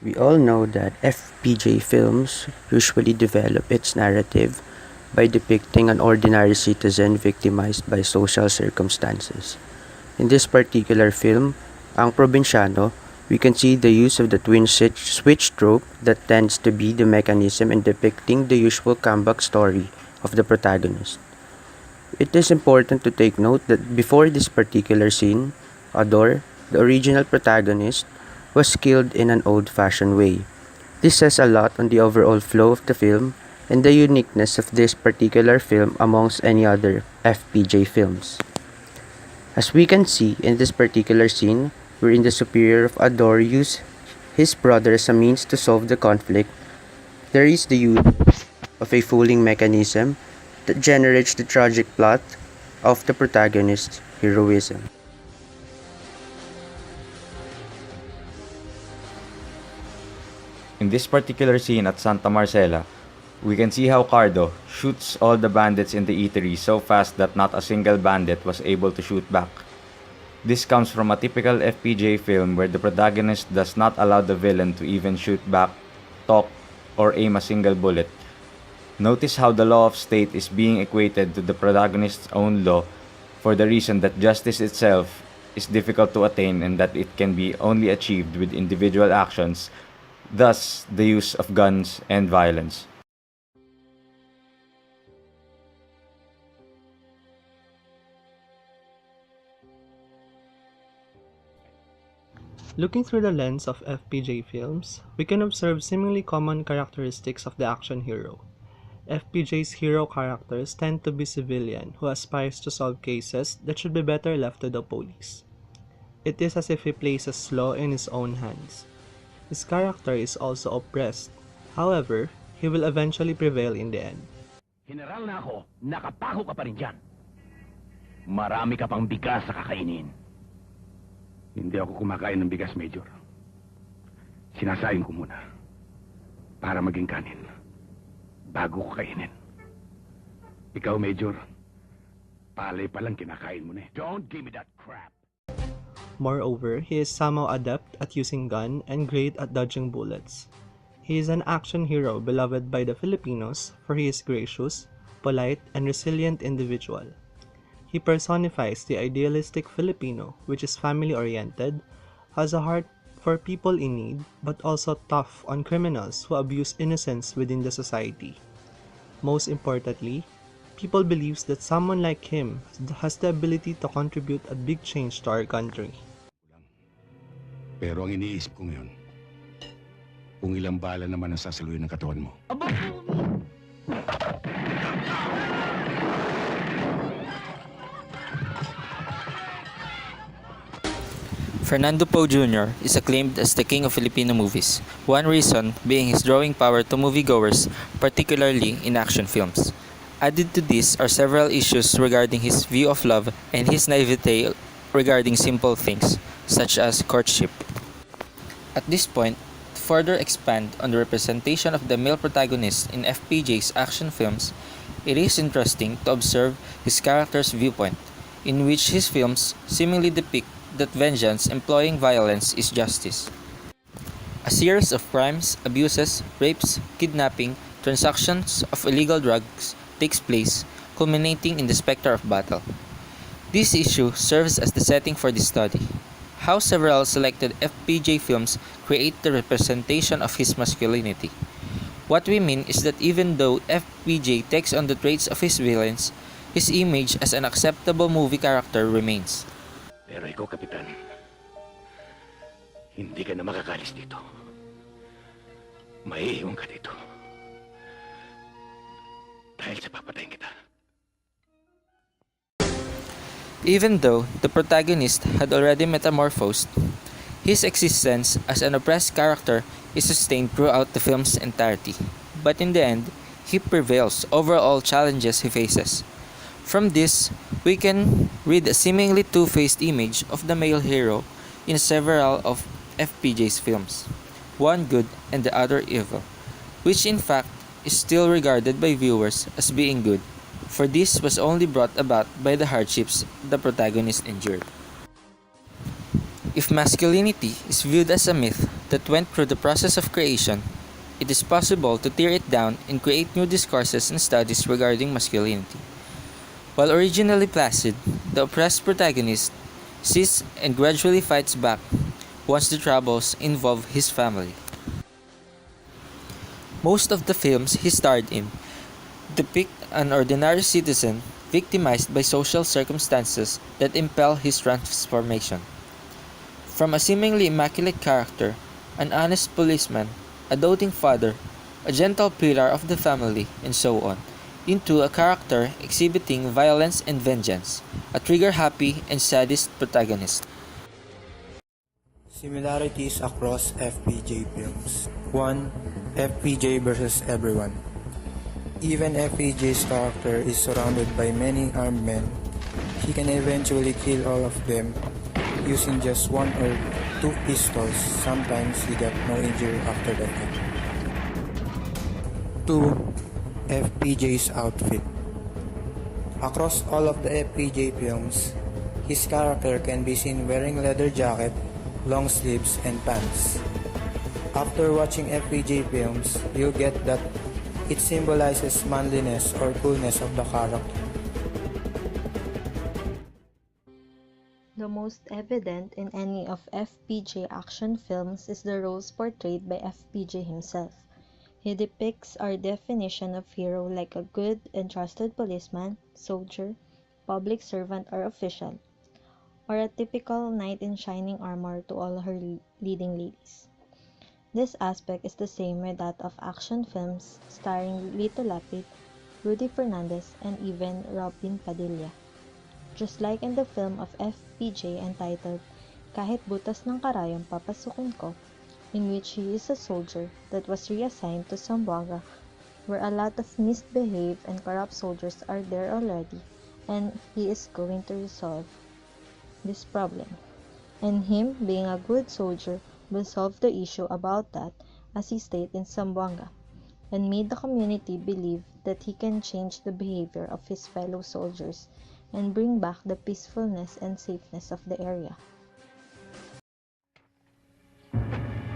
We all know that FPJ films usually develop its narrative by depicting an ordinary citizen victimized by social circumstances. In this particular film, Ang Probinsyano, we can see the use of the twin switch trope that tends to be the mechanism in depicting the usual comeback story of the protagonist. It is important to take note that before this particular scene, Ador, the original protagonist, was killed in an old-fashioned way. This says a lot on the overall flow of the film and the uniqueness of this particular film amongst any other FPJ films. As we can see in this particular scene, wherein the superior of Ador used his brother as a means to solve the conflict, there is the use of a fooling mechanism that generates the tragic plot of the protagonist's heroism. In this particular scene at Santa Marcela, we can see how Cardo shoots all the bandits in the eatery so fast that not a single bandit was able to shoot back. This comes from a typical FPJ film where the protagonist does not allow the villain to even shoot back, talk, or aim a single bullet. Notice how the law of state is being equated to the protagonist's own law for the reason that justice itself is difficult to attain and that it can be only achieved with individual actions, thus the use of guns and violence. Looking through the lens of FPJ films, we can observe seemingly common characteristics of the action hero. FPJ's hero characters tend to be civilian who aspires to solve cases that should be better left to the police. It is as if he places law in his own hands. His character is also oppressed. However, he will eventually prevail in the end. General na ako, nakapako ka pa rin dyan. Marami ka pang bigas sa kakainin. Hindi ako kumakain ng bigas, Major. Sinasaing ko muna para maging kanin bago ko kainin. Ikaw, Major, palay pa lang kinakain mo na eh. Don't give me that crap. Moreover, he is somehow adept at using gun and great at dodging bullets. He is an action hero beloved by the Filipinos for he is gracious, polite, and resilient individual. He personifies the idealistic Filipino, which is family-oriented, has a heart for people in need, but also tough on criminals who abuse innocence within the society. Most importantly, people believes that someone like him has the ability to contribute a big change to our country. Pero ang iniisip ko ngayon, kung ilang bala naman ang sasaluhin ng katawan mo. Fernando Poe Jr. is acclaimed as the king of Filipino movies, one reason being his drawing power to moviegoers, particularly in action films. Added to this are several issues regarding his view of love and his naivete regarding simple things, such as courtship. At this point, to further expand on the representation of the male protagonist in FPJ's action films, it is interesting to observe his character's viewpoint, in which his films seemingly depict that vengeance employing violence is justice. A series of crimes, abuses, rapes, kidnapping, transactions of illegal drugs takes place, culminating in the specter of battle. This issue serves as the setting for this study. How several selected FPJ films create the representation of his masculinity. What we mean is that even though FPJ takes on the traits of his villains, his image as an acceptable movie character remains. Pero ikaw, Kapitan, hindi ka na makakalis dito. Maiiwan ka dito. Dahil sa papatayin kita. Even though the protagonist had already metamorphosed, his existence as an oppressed character is sustained throughout the film's entirety. But in the end, he prevails over all challenges he faces. From this, we can read a seemingly two-faced image of the male hero in several of FPJ's films, one good and the other evil, which in fact is still regarded by viewers as being good, for this was only brought about by the hardships the protagonist endured. If masculinity is viewed as a myth that went through the process of creation, it is possible to tear it down and create new discourses and studies regarding masculinity. While originally placid, the oppressed protagonist sees and gradually fights back once the troubles involve his family. Most of the films he starred in depict an ordinary citizen victimized by social circumstances that impel his transformation. From a seemingly immaculate character, an honest policeman, a doting father, a gentle pillar of the family, and so on, into a character exhibiting violence and vengeance, a trigger-happy and sadist protagonist. Similarities across FPJ films. 1. FPJ versus everyone. Even FPJ's character is surrounded by many armed men. He can eventually kill all of them using just one or two pistols. Sometimes he got no injury after that. 2. FPJ's outfit. Across all of the FPJ films, his character can be seen wearing leather jacket, long sleeves, and pants. After watching FPJ films, you'll get that it symbolizes manliness or coolness of the character. The most evident in any of FPJ action films is the roles portrayed by FPJ himself. He depicts our definition of hero like a good and trusted policeman, soldier, public servant or official, or a typical knight in shining armor to all her leading ladies. This aspect is the same with that of action films starring Lito Lapid, Rudy Fernandez, and even Robin Padilla. Just like in the film of FPJ entitled Kahit Butas ng Karayom Papasukin Ko, in which he is a soldier that was reassigned to Zamboanga, where a lot of misbehaved and corrupt soldiers are there already, and he is going to resolve this problem. And him, being a good soldier, will solve the issue about that as he stayed in Zamboanga, and made the community believe that he can change the behavior of his fellow soldiers and bring back the peacefulness and safeness of the area.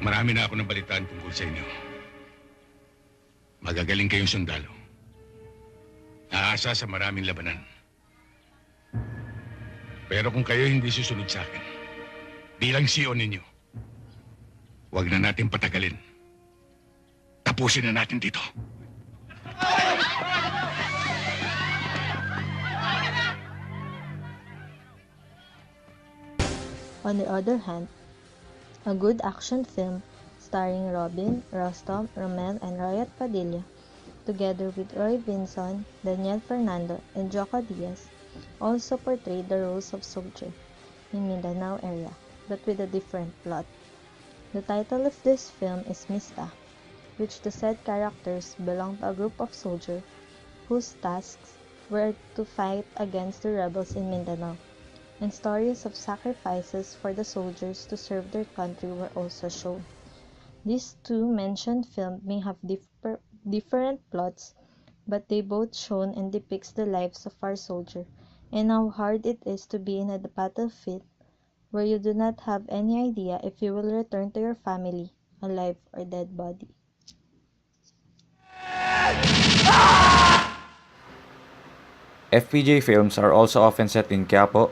Marami na ako nabalitaan tungkol sa inyo. Magagaling kayong sundalo. Naasa sa maraming labanan. Pero kung kayo hindi susunod sa akin, bilang CEO ninyo, huwag na natin patagalin. Tapusin na natin dito. On the other hand, a good action film starring Robin, Rostom, Romel, and Royat Padilla, together with Roy Vinson, Daniel Fernando, and Joca Diaz, also portrayed the roles of soldier in Mindanao area, but with a different plot. The title of this film is Mista, which the said characters belong to a group of soldiers whose tasks were to fight against the rebels in Mindanao, and stories of sacrifices for the soldiers to serve their country were also shown. These two mentioned films may have different plots, but they both shown and depicts the lives of our soldier and how hard it is to be in a battlefield where you do not have any idea if you will return to your family, alive or dead body. FPJ films are also often set in Quiapo,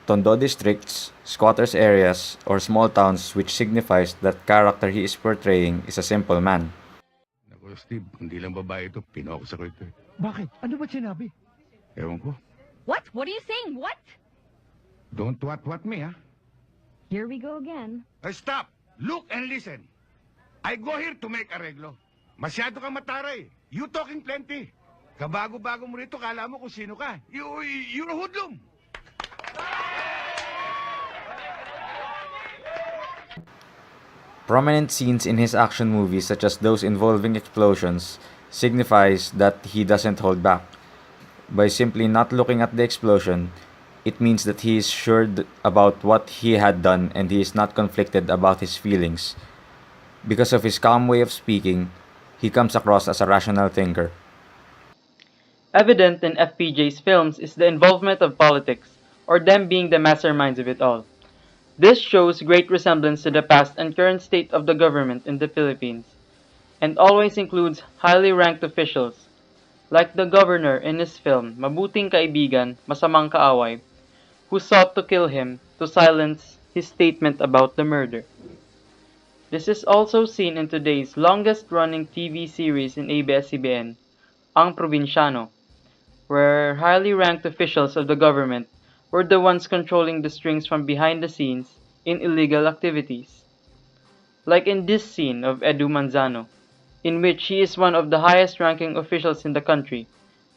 Tondo districts, squatters areas, or small towns, which signifies that character he is portraying is a simple man. Naku, Steve, hindi lang babae ito, pinakusa ko ito. Bakit? Ano ba sinabi? Ewan ko. What? What are you saying? What? Don't what me, ha? Here we go again. Stop! Look and listen. I go here to make arreglo. Masyado kang mataray. You talking plenty. Kabago-bago mo rito, kala mo kung sino ka. You're a hoodlum. Prominent scenes in his action movies, such as those involving explosions, signifies that he doesn't hold back. By simply not looking at the explosion, it means that he is sure about what he had done and he is not conflicted about his feelings. Because of his calm way of speaking, he comes across as a rational thinker. Evident in FPJ's films is the involvement of politics, or them being the masterminds of it all. This shows great resemblance to the past and current state of the government in the Philippines, and always includes highly ranked officials, like the governor in his film Mabuting Kaibigan, Masamang Kaaway, who sought to kill him to silence his statement about the murder. This is also seen in today's longest-running TV series in ABS-CBN, Ang Probinsyano, where highly ranked officials of the government were the ones controlling the strings from behind the scenes in illegal activities. Like in this scene of Edu Manzano, in which he is one of the highest ranking officials in the country,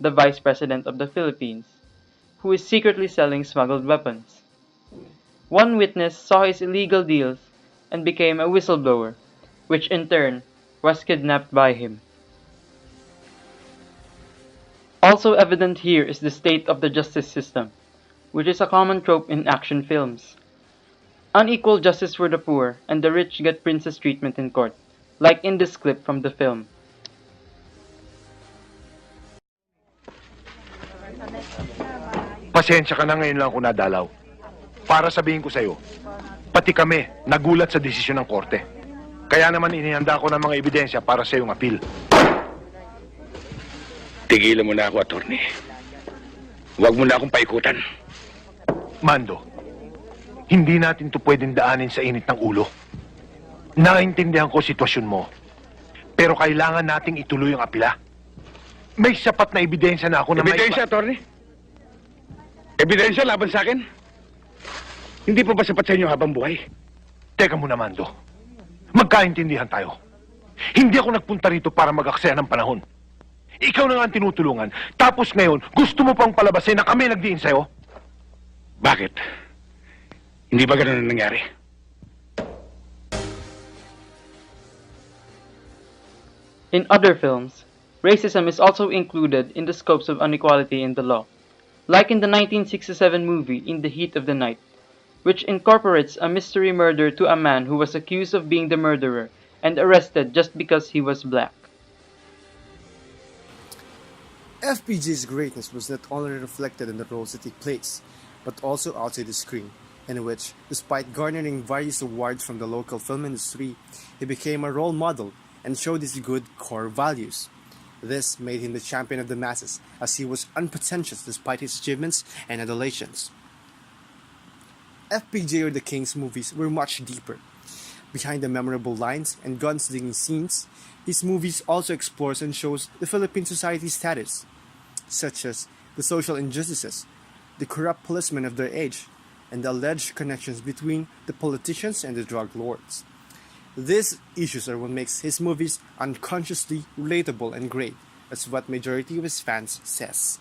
the Vice President of the Philippines, who is secretly selling smuggled weapons. One witness saw his illegal deals and became a whistleblower, which in turn was kidnapped by him. Also evident here is the state of the justice system, which is a common trope in action films. Unequal justice for the poor and the rich get princess treatment in court, like in this clip from the film. Pasensya ka na, ngayon lang ako nadalaw. Para sabihin ko sa'yo, pati kami nagulat sa desisyon ng korte. Kaya naman inihanda ko ng mga ebidensya para sa iyong appeal. Tigilan mo na ako, attorney. Huwag mo na akong paikutan. Mando, hindi natin to pwedeng daanin sa init ng ulo. Naintindihan ko sitwasyon mo, pero kailangan nating ituloy ang apila. May sapat na ebidensya na ako na Ebidensya, attorney? Ebidensya laban sa akin? Hindi pa ba sapat sa inyo habang buhay? Teka muna, Mando. Magkaintindihan tayo. Hindi ako nagpunta rito para mag-aksaya ng panahon. Ikaw na nga ang tinutulungan. Tapos ngayon, gusto mo pang palabasin na kami nagdiin sa'yo? Bakit? Hindi ba ganun ang nangyari? In other films, racism is also included in the scopes of inequality in the law, like in the 1967 movie In the Heat of the Night, which incorporates a mystery murder to a man who was accused of being the murderer and arrested just because he was black. FPJ's greatness was not only reflected in the roles that he plays, but also outside the screen, in which, despite garnering various awards from the local film industry, he became a role model and showed his good core values. This made him the champion of the masses, as he was unpretentious despite his achievements and adulations. FPJ or the King's movies were much deeper. Behind the memorable lines and gun-slinging scenes, his movies also explores and shows the Philippine society's status, such as the social injustices, the corrupt policemen of their age, and the alleged connections between the politicians and the drug lords. These issues are what makes his movies unconsciously relatable and great, as what majority of his fans says.